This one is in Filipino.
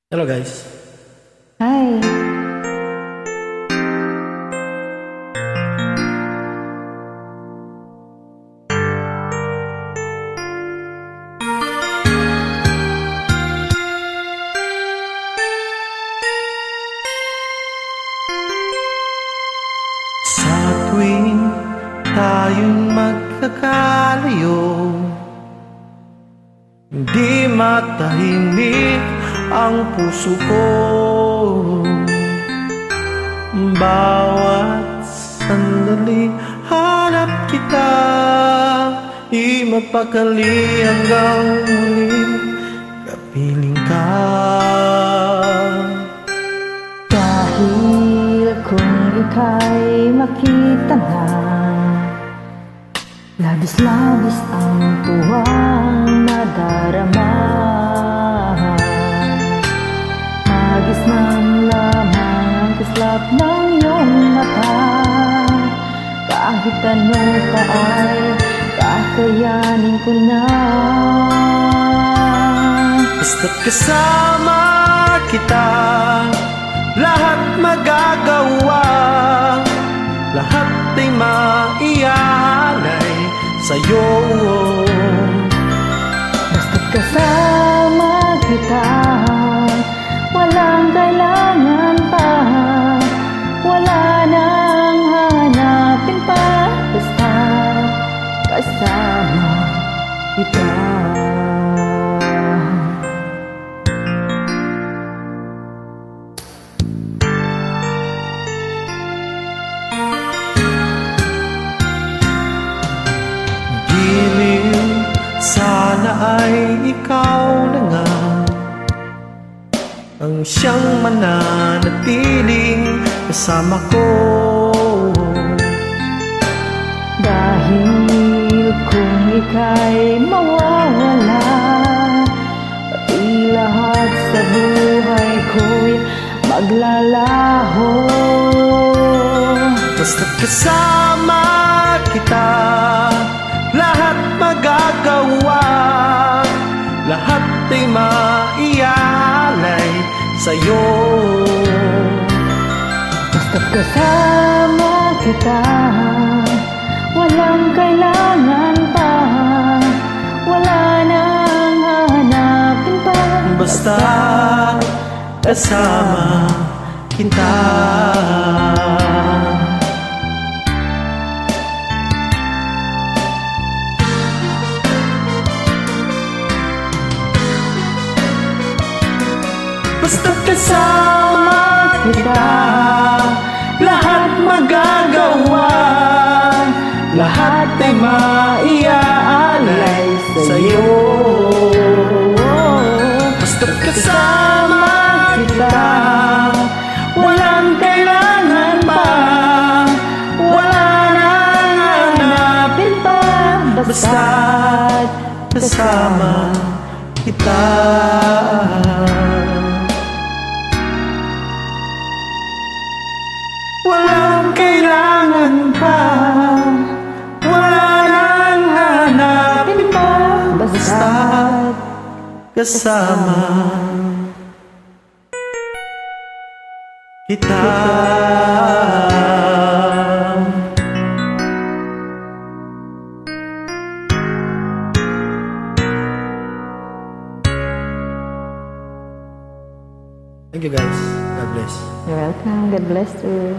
Hello guys. Hi. Sa tuwing tayo'y magkakalayo, hindi matahimik ang puso ko. Bawat sandali hanap kita, di mapakali hanggang muling kapiling ka. Dahil kung ika'y makita na, labis-labis ang tuwang nadarama. Magisnan lamang ang kislap ng iyong mata. Kahit ano pa ay kakayanin ko na. Basta't kasama kita, lahat magagawa, lahat ay maialay sa'yo. Basta't kasama kita, walang kailangan pa, wala nang hanapin pa. Basta kasama kita. Sana ay ikaw na nga ang siyang mananatiling kasama ko. Dahil kung ika'y mawawala, pati lahat sa buhay ko'y maglalaho. Basta't kasama kita, lahat magagawa, lahat ay maialay sa'yo. Basta't kasama kita, walang kailangan pa, wala nang hanapin pa. Basta kasama kita. Basta't kasama kita, lahat magagawa, lahat ay maiaalay sa'yo. Basta't kasama kita, walang kailangan pa, wala nang hanapin pa. Basta't kasama kita. Walang kailangan pa, wala nang hanapin pa. Basta't kasama kita. Thank you guys. God bless. You're welcome. God bless you.